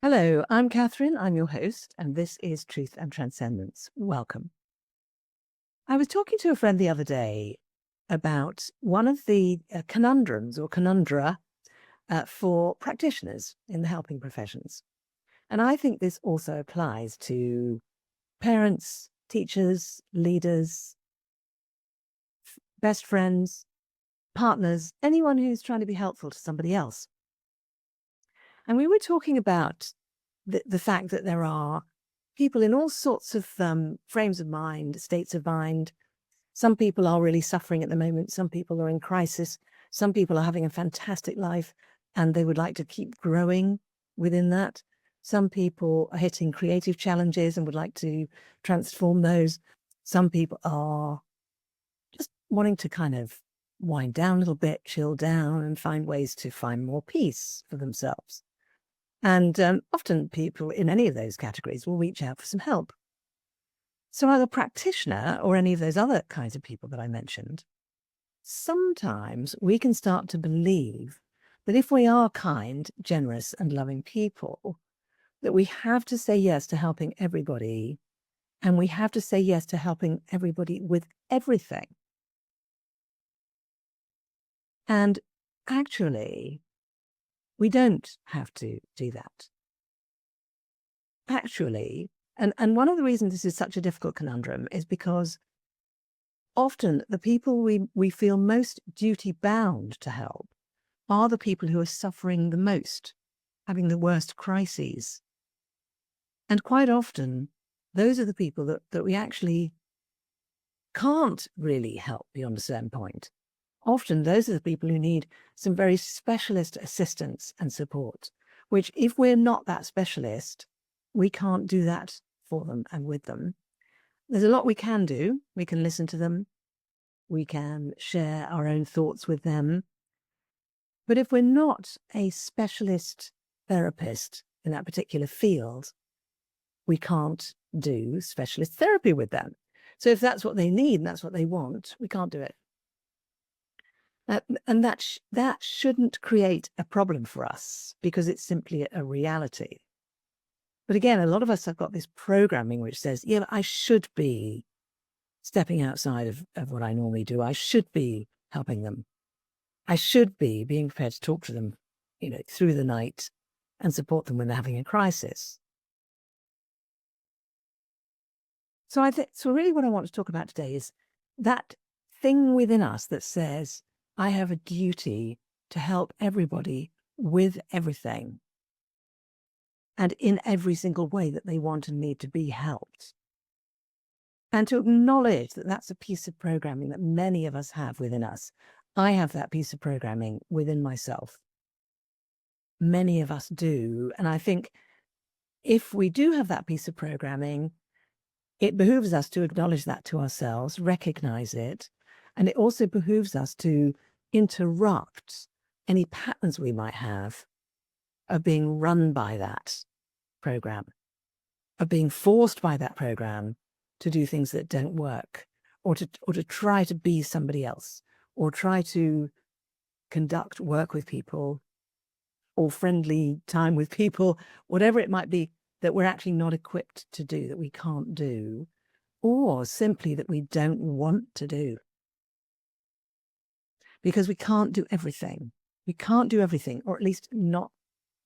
Hello, I'm Catherine. I'm your host, and this is Truth and Transcendence. Welcome. I was talking to a friend the other day about one of the conundrums or conundra for practitioners in the helping professions. And I think this also applies to parents, teachers, leaders, best friends, partners, anyone who's trying to be helpful to somebody else. And we were talking about the fact that there are people in all sorts of frames of mind, states of mind. Some people are really suffering at the moment. Some people are in crisis. Some people are having a fantastic life and they would like to keep growing within that. Some people are hitting creative challenges and would like to transform those. Some people are just wanting to kind of wind down a little bit, chill down, and find ways to find more peace for themselves. And often people in any of those categories will reach out for some help. So as a practitioner or any of those other kinds of people that I mentioned, sometimes we can start to believe that if we are kind, generous and loving people, that we have to say yes to helping everybody, and we have to say yes to helping everybody with everything. And actually, we don't have to do that. Actually, and one of the reasons this is such a difficult conundrum is because often the people we feel most duty bound to help are the people who are suffering the most, having the worst crises. And quite often, those are the people that we actually can't really help beyond a certain point. Often those are the people who need some very specialist assistance and support, which if we're not that specialist, we can't do that for them and with them. There's a lot we can do. We can listen to them. We can share our own thoughts with them. But if we're not a specialist therapist in that particular field, we can't do specialist therapy with them. So if that's what they need and that's what they want, we can't do it. And that shouldn't create a problem for us because it's simply a reality. But again, a lot of us have got this programming which says, yeah, but I should be stepping outside of what I normally do. I should be helping them. I should be being prepared to talk to them, through the night and support them when they're having a crisis. So so really what I want to talk about today is that thing within us that says, I have a duty to help everybody with everything and in every single way that they want and need to be helped. And to acknowledge that that's a piece of programming that many of us have within us. I have that piece of programming within myself. Many of us do. And I think if we do have that piece of programming, it behooves us to acknowledge that to ourselves, recognize it. And it also behooves us to interrupt any patterns we might have of being run by that program, of being forced by that program to do things that don't work, or to try to be somebody else, or try to conduct work with people, or friendly time with people, whatever it might be that we're actually not equipped to do, that we can't do, or simply that we don't want to do. Because we can't do everything. We can't do everything, or at least not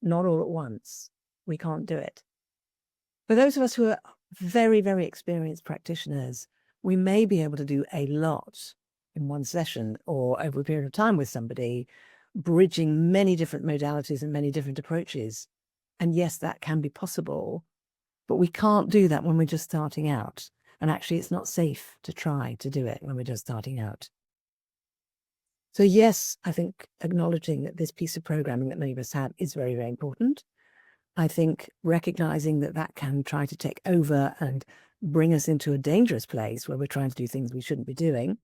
all at once. We can't do it. For those of us who are very, very experienced practitioners, we may be able to do a lot in one session or over a period of time with somebody, bridging many different modalities and many different approaches. And yes, that can be possible, but we can't do that when we're just starting out. And actually, it's not safe to try to do it when we're just starting out. So yes, I think acknowledging that this piece of programming that many of us have is very, very important. I think recognizing that that can try to take over and bring us into a dangerous place where we're trying to do things we shouldn't be doing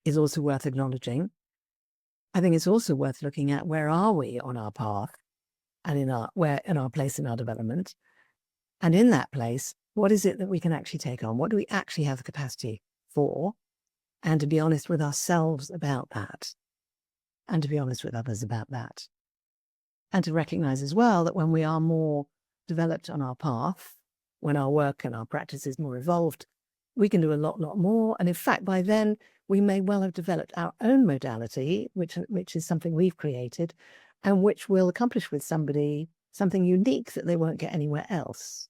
is also worth acknowledging. I think it's also worth looking at where are we on our path and in our place in our development. And in that place, what is it that we can actually take on? What do we actually have the capacity for? And to be honest with ourselves about that, and to be honest with others about that. And to recognize as well that when we are more developed on our path, when our work and our practice is more evolved, we can do a lot more. And in fact, by then, we may well have developed our own modality, which is something we've created, and which will accomplish with somebody something unique that they won't get anywhere else.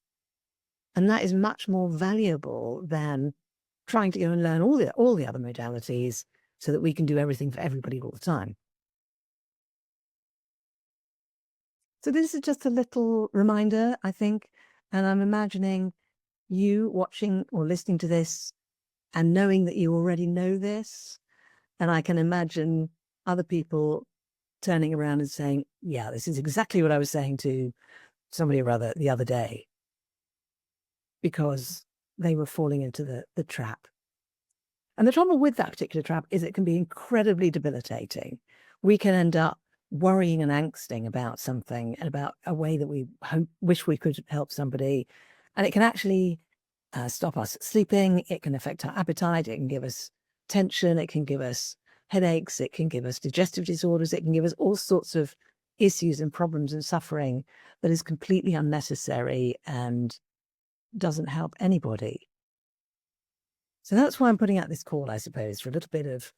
And that is much more valuable than trying to go and learn all the other modalities so that we can do everything for everybody all the time. So this is just a little reminder, I think, and I'm imagining you watching or listening to this and knowing that you already know this. And I can imagine other people turning around and saying, yeah, this is exactly what I was saying to somebody or other the other day, because they were falling into the trap. And the trouble with that particular trap is it can be incredibly debilitating. We can end up worrying and angsting about something and about a way that we wish we could help somebody. And it can actually stop us sleeping. It can affect our appetite. It can give us tension. It can give us headaches. It can give us digestive disorders. It can give us all sorts of issues and problems and suffering that is completely unnecessary and doesn't help anybody. So that's why I'm putting out this call, I suppose, for a little bit of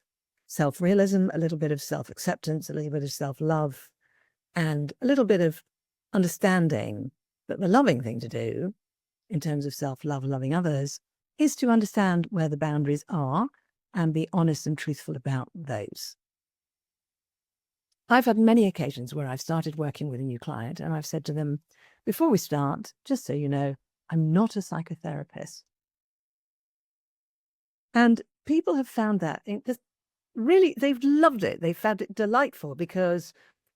self-realism, a little bit of self-acceptance, a little bit of self-love, and a little bit of understanding that the loving thing to do in terms of self-love, loving others, is to understand where the boundaries are and be honest and truthful about those. I've had many occasions where I've started working with a new client and I've said to them, before we start, just so you know, I'm not a psychotherapist. And people have found that really, they've loved it. They found it delightful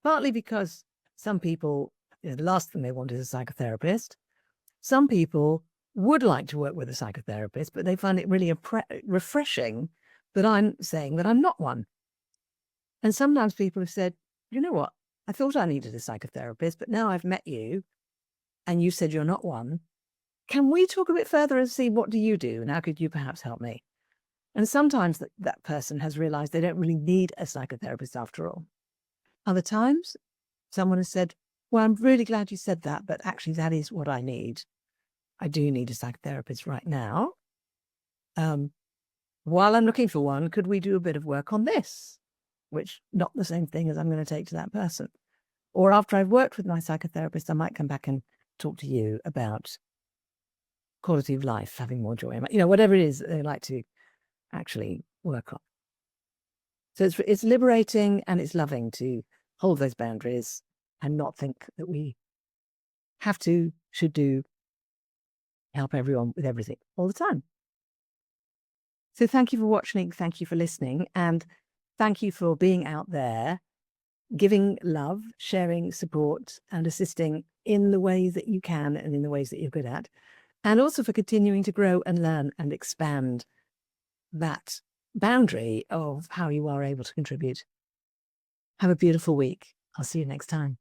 partly because some people, the last thing they want is a psychotherapist. Some people would like to work with a psychotherapist, but they find it really refreshing that I'm saying that I'm not one. And sometimes people have said, you know what? I thought I needed a psychotherapist, but now I've met you and you said you're not one. Can we talk a bit further and see what do you do and how could you perhaps help me? And sometimes that person has realized they don't really need a psychotherapist after all. Other times, someone has said, well, I'm really glad you said that, but actually that is what I need. I do need a psychotherapist right now. While I'm looking for one, could we do a bit of work on this? Which not the same thing as I'm going to take to that person. Or after I've worked with my psychotherapist, I might come back and talk to you about quality of life, having more joy, whatever it is that they like to actually work on. So it's liberating and it's loving to hold those boundaries and not think that we have to, should do, help everyone with everything all the time. So thank you for watching, thank you for listening, and thank you for being out there, giving love, sharing support, and assisting in the ways that you can and in the ways that you're good at, and also for continuing to grow and learn and expand that boundary of how you are able to contribute. Have a beautiful week. I'll see you next time.